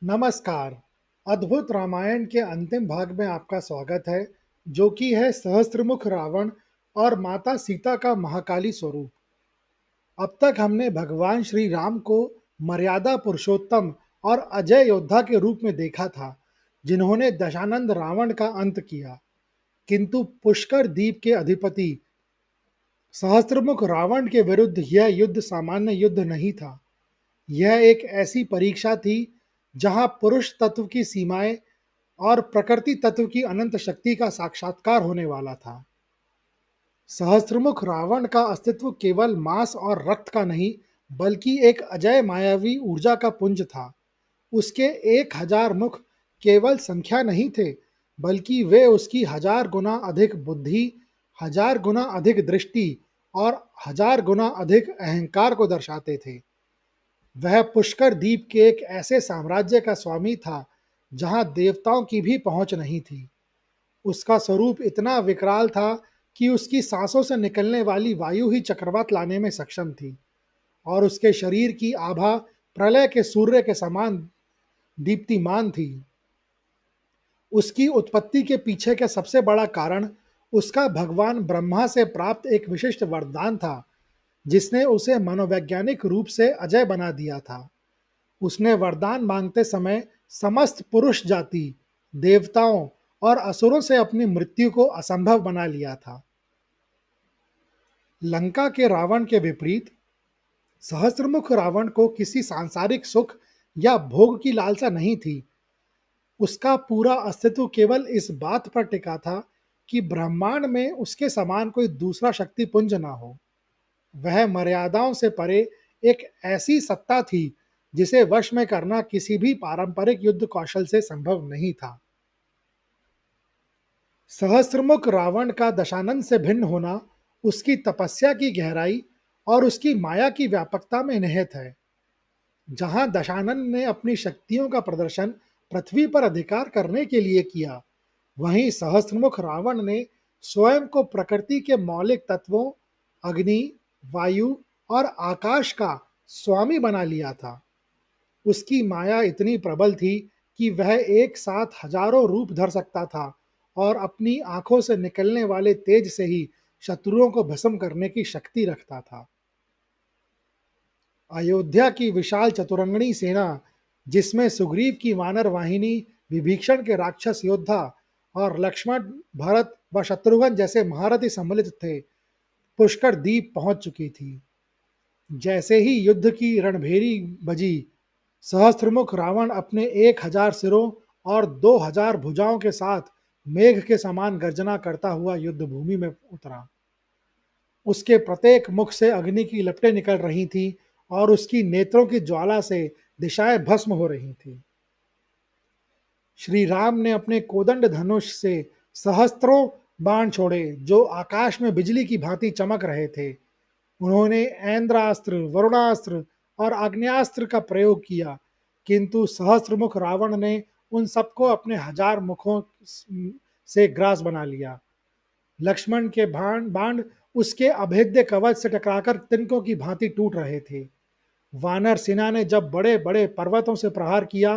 नमस्कार। अद्भुत रामायण के अंतिम भाग में आपका स्वागत है, जो कि है सहस्त्रमुख रावण और माता सीता का महाकाली स्वरूप। अब तक हमने भगवान श्री राम को मर्यादा पुरुषोत्तम और अजय योद्धा के रूप में देखा था, जिन्होंने दशानंद रावण का अंत किया। किंतु पुष्कर द्वीप के अधिपति सहस्त्रमुख रावण के विरुद्ध यह युद्ध सामान्य युद्ध नहीं था। यह एक ऐसी परीक्षा थी जहां पुरुष तत्व की सीमाएं और प्रकृति तत्व की अनंत शक्ति का साक्षात्कार होने वाला था। सहस्त्रमुख रावण का अस्तित्व केवल मांस और रक्त का नहीं, बल्कि एक अजय मायावी ऊर्जा का पुंज था। उसके 1,000 मुख केवल संख्या नहीं थे, बल्कि वे उसकी 1,000 गुना अधिक बुद्धि, 1,000 गुना अधिक दृष्टि और 1,000 गुना अधिक अहंकार को दर्शाते थे। वह पुष्कर द्वीप के एक ऐसे साम्राज्य का स्वामी था जहां देवताओं की भी पहुंच नहीं थी। उसका स्वरूप इतना विकराल था कि उसकी सांसों से निकलने वाली वायु ही चक्रवात लाने में सक्षम थी, और उसके शरीर की आभा प्रलय के सूर्य के समान दीप्तिमान थी। उसकी उत्पत्ति के पीछे का सबसे बड़ा कारण उसका भगवान ब्रह्मा से प्राप्त एक विशिष्ट वरदान था, जिसने उसे मनोवैज्ञानिक रूप से अजय बना दिया था। उसने वरदान मांगते समय समस्त पुरुष जाति, देवताओं और असुरों से अपनी मृत्यु को असंभव बना लिया था। लंका के रावण के विपरीत सहस्त्रमुख रावण को किसी सांसारिक सुख या भोग की लालसा नहीं थी। उसका पूरा अस्तित्व केवल इस बात पर टिका था कि ब्रह्मांड में उसके समान कोई दूसरा शक्तिपुंज ना हो। वह मर्यादाओं से परे एक ऐसी सत्ता थी जिसे वश में करना किसी भी पारंपरिक युद्ध कौशल से संभव नहीं था। सहस्त्रमुख रावण का दशानन से भिन्न होना उसकी तपस्या की गहराई और उसकी माया की व्यापकता में निहित है। जहां दशानन ने अपनी शक्तियों का प्रदर्शन पृथ्वी पर अधिकार करने के लिए किया, वहीं सहस्त्रमुख रावण ने स्वयं को प्रकृति के मौलिक तत्वों अग्नि, वायु और आकाश का स्वामी बना लिया था। उसकी माया इतनी प्रबल थी कि वह एक साथ हजारों रूप धर सकता था और अपनी आंखों से निकलने वाले तेज से ही शत्रुओं को भस्म करने की शक्ति रखता था। अयोध्या की विशाल चतुरंगनी सेना, जिसमें सुग्रीव की वानर वाहिनी, विभीषण के राक्षस योद्धा और लक्ष्मण, भरत व शत्रुघ्न जैसे महारथी सम्मिलित थे, पुष्कर द्वीप पहुंच चुकी थी। जैसे ही युद्ध की रणभेरी बजी, सहस्त्रमुख रावण अपने 1,000 सिरों और 2,000 भुजाओं के साथ मेघ के समान गर्जना करता हुआ युद्ध भूमि में उतरा। उसके प्रत्येक मुख से अग्नि की लपटें निकल रही थीं और उसकी नेत्रों की ज्वाला से दिशाएं भस्म हो रही थीं। श्री राम ने अपने कोदंड धनुष से सहस्त्रों बाण छोड़े, जो आकाश में बिजली की भांति चमक रहे थे। उन्होंने ऐन्द्रास्त्र, वरुणास्त्र और आग्नेयास्त्र का प्रयोग किया, किंतु सहस्त्रमुख रावण ने उन सबको अपने 1,000 मुखों से ग्रास बना लिया। लक्ष्मण के बाण उसके अभेद्य कवच से टकराकर तिनकों की भांति टूट रहे थे। वानर सेना ने जब बड़े बड़े पर्वतों से प्रहार किया,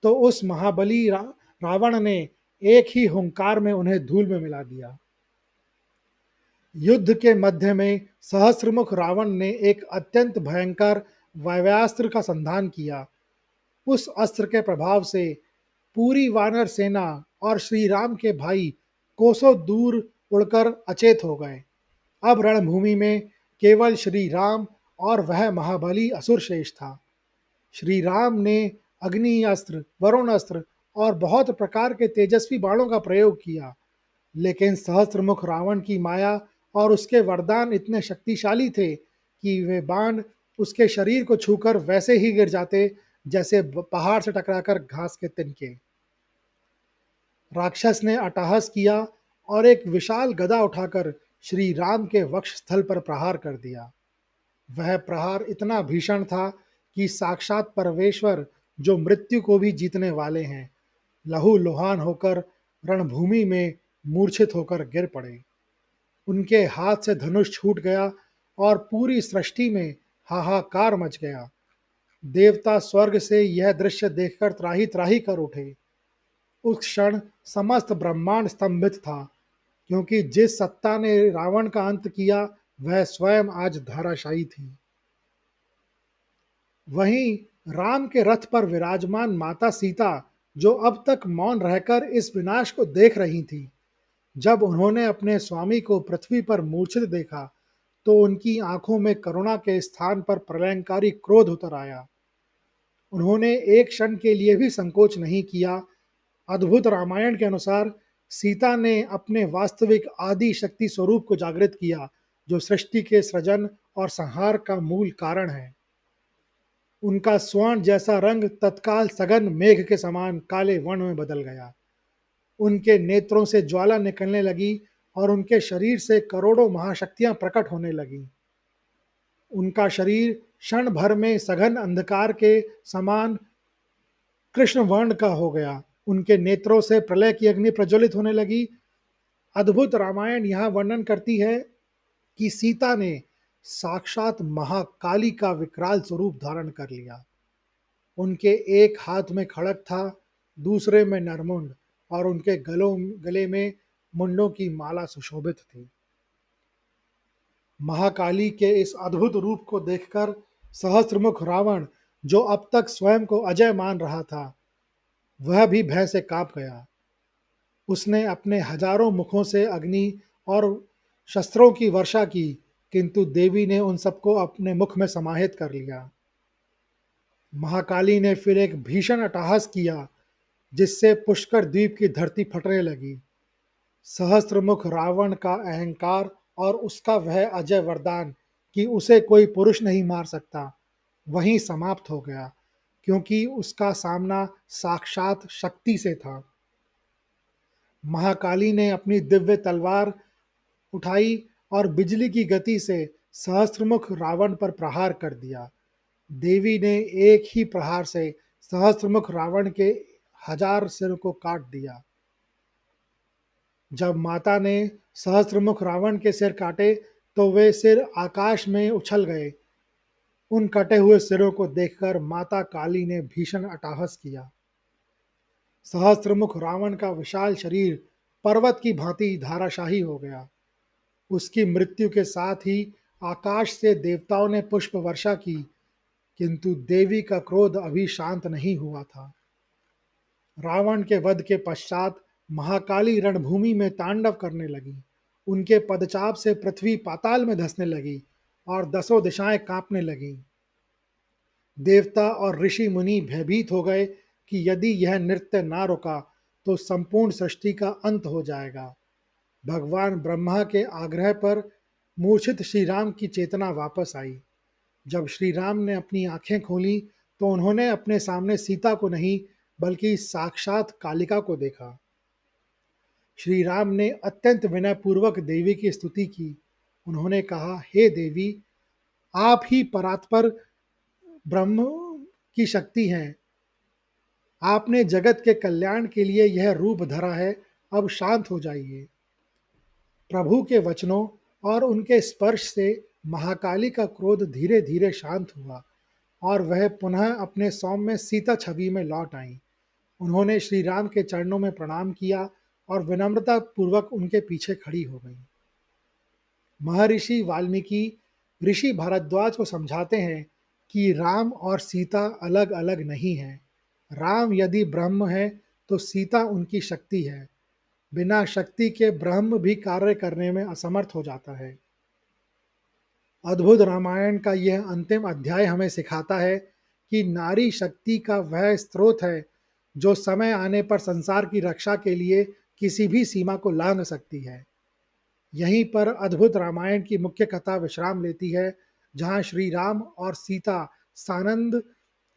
तो उस महाबली रावण ने एक ही हुंकार में उन्हें धूल में मिला दिया। युद्ध के मध्य में सहस्त्रमुख रावण ने एक अत्यंत भयंकर वायव्यास्त्र का संधान किया। उस अस्त्र के प्रभाव से पूरी वानर सेना और श्री राम के भाई कोसों दूर उड़कर अचेत हो गए। अब रणभूमि में केवल श्री राम और वह महाबली असुर शेष था। श्री राम ने अग्नि अस्त्र, वरुण अस्त्र और बहुत प्रकार के तेजस्वी बाणों का प्रयोग किया, लेकिन सहस्त्रमुख रावण की माया और उसके वरदान इतने शक्तिशाली थे कि वे बाण उसके शरीर को छूकर वैसे ही गिर जाते जैसे पहाड़ से टकराकर घास के तिनके। राक्षस ने अट्टहास किया और एक विशाल गदा उठाकर श्री राम के वक्ष स्थल पर प्रहार कर दिया। वह प्रहार इतना भीषण था कि साक्षात परमेश्वर, जो मृत्यु को भी जीतने वाले हैं, लहूलुहान होकर रणभूमि में मूर्छित होकर गिर पड़े। उनके हाथ से धनुष छूट गया और पूरी सृष्टि में हाहाकार मच गया। देवता स्वर्ग से यह दृश्य देखकर त्राहि त्राहि कर उठे। उस क्षण समस्त ब्रह्मांड स्तंभित था, क्योंकि जिस सत्ता ने रावण का अंत किया वह स्वयं आज धराशायी थी। वहीं राम के रथ पर विराजमान माता सीता, जो अब तक मौन रहकर इस विनाश को देख रही थी, जब उन्होंने अपने स्वामी को पृथ्वी पर मूर्छित देखा तो उनकी आंखों में करुणा के स्थान पर प्रलयंकारी क्रोध उतर आया। उन्होंने एक क्षण के लिए भी संकोच नहीं किया। अद्भुत रामायण के अनुसार सीता ने अपने वास्तविक आदि शक्ति स्वरूप को जागृत किया, जो सृष्टि के सृजन और संहार का मूल कारण है। उनका स्वर्ण जैसा रंग तत्काल सघन मेघ के समान काले वर्ण में बदल गया। उनके नेत्रों से ज्वाला निकलने लगी और उनके शरीर से करोड़ों महाशक्तियां प्रकट होने लगीं। उनका शरीर क्षण भर में सघन अंधकार के समान कृष्ण वर्ण का हो गया। उनके नेत्रों से प्रलय की अग्नि प्रज्वलित होने लगी। अद्भुत रामायण यहाँ वर्णन करती है कि सीता ने साक्षात महाकाली का विकराल स्वरूप धारण कर लिया। उनके एक हाथ में खड़ग था, दूसरे में नरमुंड, और उनके गले में मुंडों की माला सुशोभित थी। महाकाली के इस अद्भुत रूप को देखकर सहस्त्रमुख रावण, जो अब तक स्वयं को अजय मान रहा था, वह भी भय से कांप गया। उसने अपने हजारों मुखों से अग्नि और शस्त्रों की वर्षा की, किंतु देवी ने उन सबको अपने मुख में समाहित कर लिया। महाकाली ने फिर एक भीषण अट्टहास किया, जिससे पुष्कर द्वीप की धरती फटने लगी। सहस्त्रमुख रावण का अहंकार और उसका वह अजय वरदान कि उसे कोई पुरुष नहीं मार सकता, वहीं समाप्त हो गया, क्योंकि उसका सामना साक्षात शक्ति से था। महाकाली ने अपनी दिव्य तलवार उठाई और बिजली की गति से सहस्त्रमुख रावण पर प्रहार कर दिया। देवी ने एक ही प्रहार से सहस्त्रमुख रावण के 1000 सिर को काट दिया। जब माता ने सहस्त्रमुख रावण के सिर काटे तो वे सिर आकाश में उछल गए। उन कटे हुए सिरों को देखकर माता काली ने भीषण अट्टहास किया। सहस्त्रमुख रावण का विशाल शरीर पर्वत की भांति धाराशाही हो गया। उसकी मृत्यु के साथ ही आकाश से देवताओं ने पुष्प वर्षा की, किंतु देवी का क्रोध अभी शांत नहीं हुआ था। रावण के वध के पश्चात महाकाली रणभूमि में तांडव करने लगी। उनके पदचाप से पृथ्वी पाताल में धंसने लगी और दसों दिशाएं कांपने लगीं। देवता और ऋषि मुनि भयभीत हो गए कि यदि यह नृत्य ना रुका तो संपूर्ण सृष्टि का अंत हो जाएगा। भगवान ब्रह्मा के आग्रह पर मूर्छित श्री राम की चेतना वापस आई। जब श्री राम ने अपनी आंखें खोलीं तो उन्होंने अपने सामने सीता को नहीं, बल्कि साक्षात कालिका को देखा। श्री राम ने अत्यंत विनयपूर्वक देवी की स्तुति की। उन्होंने कहा, हे देवी, आप ही परात्पर ब्रह्म की शक्ति हैं। आपने जगत के कल्याण के लिए यह रूप धरा है, अब शांत हो जाइए। प्रभु के वचनों और उनके स्पर्श से महाकाली का क्रोध धीरे धीरे शांत हुआ और वह पुनः अपने सौम्य सीता छवि में लौट आई। उन्होंने श्री राम के चरणों में प्रणाम किया और विनम्रता पूर्वक उनके पीछे खड़ी हो गई। महर्षि वाल्मीकि ऋषि भारद्वाज को समझाते हैं कि राम और सीता अलग अलग नहीं हैं। राम यदि ब्रह्म है तो सीता उनकी शक्ति है। बिना शक्ति के ब्रह्म भी कार्य करने में असमर्थ हो जाता है। अद्भुत रामायण का यह अंतिम अध्याय हमें सिखाता है कि नारी शक्ति का वह स्रोत है जो समय आने पर संसार की रक्षा के लिए किसी भी सीमा को लांघ सकती है। यहीं पर अद्भुत रामायण की मुख्य कथा विश्राम लेती है, जहाँ श्री राम और सीता सानंद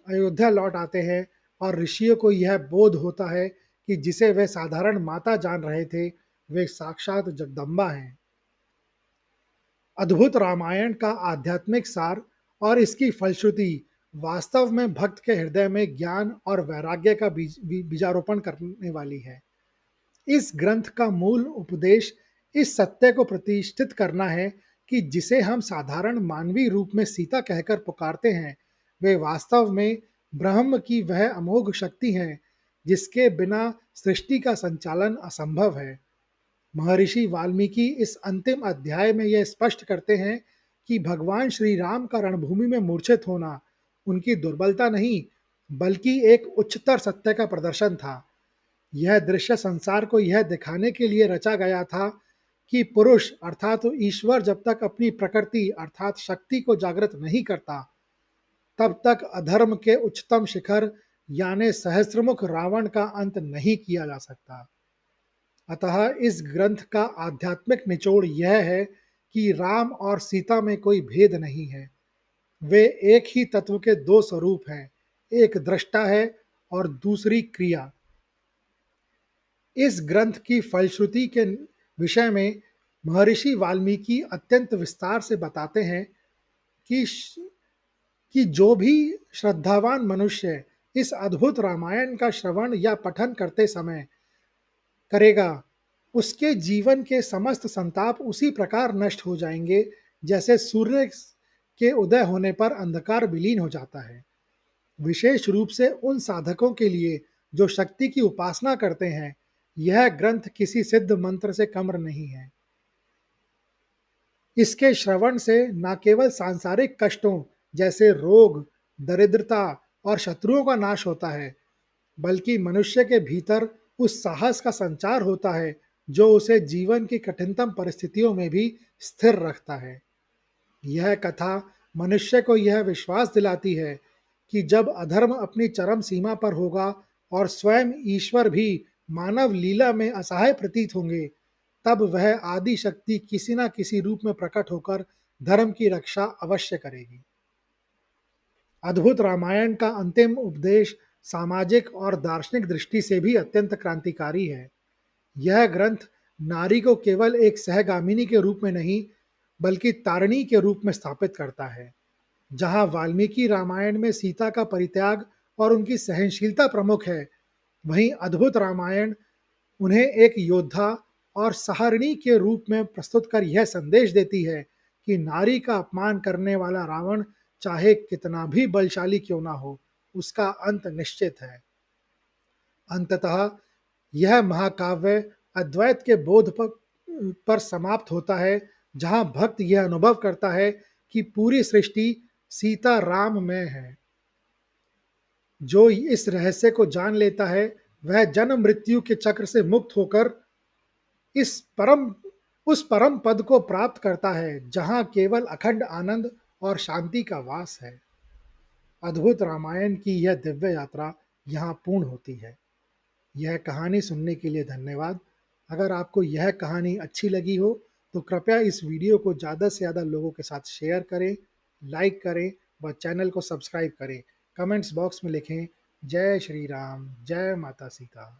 अयोध्या लौट आते हैं और ऋषियों को यह बोध होता है कि जिसे वे साधारण माता जान रहे थे, वे साक्षात जगदम्बा हैं। अद्भुत रामायण का आध्यात्मिक सार और इसकी फलश्रुति वास्तव में भक्त के हृदय में ज्ञान और वैराग्य का बीजारोपण करने वाली है। इस ग्रंथ का मूल उपदेश इस सत्य को प्रतिष्ठित करना है कि जिसे हम साधारण मानवीय रूप में सीता कहकर पुकारते हैं, वे वास्तव में ब्रह्म की वह अमोघ शक्ति हैं जिसके बिना सृष्टि का संचालन असंभव है। महर्षि वाल्मीकि इस अंतिम अध्याय में यह स्पष्ट करते हैं कि भगवान श्री राम का रणभूमि में मूर्छित होना उनकी दुर्बलता नहीं, बल्कि एक उच्चतर सत्य का प्रदर्शन था। यह दृश्य संसार को यह दिखाने के लिए रचा गया था कि पुरुष अर्थात तो ईश्वर जब तक अपनी प्रकृति अर्थात शक्ति को जागृत नहीं करता, तब तक अधर्म के उच्चतम शिखर यानी सहस्त्रमुख रावण का अंत नहीं किया जा सकता। अतः इस ग्रंथ का आध्यात्मिक निचोड़ यह है कि राम और सीता में कोई भेद नहीं है। वे एक ही तत्व के दो स्वरूप हैं, एक दृष्टा है और दूसरी क्रिया। इस ग्रंथ की फलश्रुति के विषय में महर्षि वाल्मीकि अत्यंत विस्तार से बताते हैं कि कि जो भी श्रद्धावान मनुष्य इस अद्भुत रामायण का श्रवण या पठन करते समय करेगा, उसके जीवन के समस्त संताप उसी प्रकार नष्ट हो जाएंगे जैसे सूर्य के उदय होने पर अंधकार विलीन हो जाता है। विशेष रूप से उन साधकों के लिए जो शक्ति की उपासना करते हैं, यह ग्रंथ किसी सिद्ध मंत्र से कम नहीं है। इसके श्रवण से न केवल सांसारिक कष्टों जैसे रोग, दरिद्रता और शत्रुओं का नाश होता है, बल्कि मनुष्य के भीतर उस साहस का संचार होता है जो उसे जीवन की कठिनतम परिस्थितियों में भी स्थिर रखता है। यह कथा मनुष्य को यह विश्वास दिलाती है कि जब अधर्म अपनी चरम सीमा पर होगा और स्वयं ईश्वर भी मानव लीला में असहाय प्रतीत होंगे, तब वह आदि शक्ति किसी न किसी रूप में प्रकट होकर धर्म की रक्षा अवश्य करेगी। अद्भुत रामायण का अंतिम उपदेश सामाजिक और दार्शनिक दृष्टि से भी अत्यंत क्रांतिकारी है। यह ग्रंथ नारी को केवल एक सहगामिनी के रूप में नहीं, बल्कि तारिणी के रूप में स्थापित करता है। जहां वाल्मीकि रामायण में सीता का परित्याग और उनकी सहनशीलता प्रमुख है, वहीं अद्भुत रामायण उन्हें एक योद्धा और सहारिणी के रूप में प्रस्तुत कर यह संदेश देती है कि नारी का अपमान करने वाला रावण चाहे कितना भी बलशाली क्यों ना हो, उसका अंत निश्चित है। अंततः यह महाकाव्य अद्वैत के बोध पर समाप्त होता है, जहां भक्त यह अनुभव करता है कि पूरी सृष्टि सीता राम में है। जो इस रहस्य को जान लेता है, वह जन्म मृत्यु के चक्र से मुक्त होकर इस परम उस परम पद को प्राप्त करता है जहां केवल अखंड आनंद और शांति का वास है। अद्भुत रामायण की यह दिव्य यात्रा यहाँ पूर्ण होती है। यह कहानी सुनने के लिए धन्यवाद। अगर आपको यह कहानी अच्छी लगी हो तो कृपया इस वीडियो को ज़्यादा से ज़्यादा लोगों के साथ शेयर करें, लाइक करें व चैनल को सब्सक्राइब करें। कमेंट्स बॉक्स में लिखें जय श्री राम, जय माता सीता।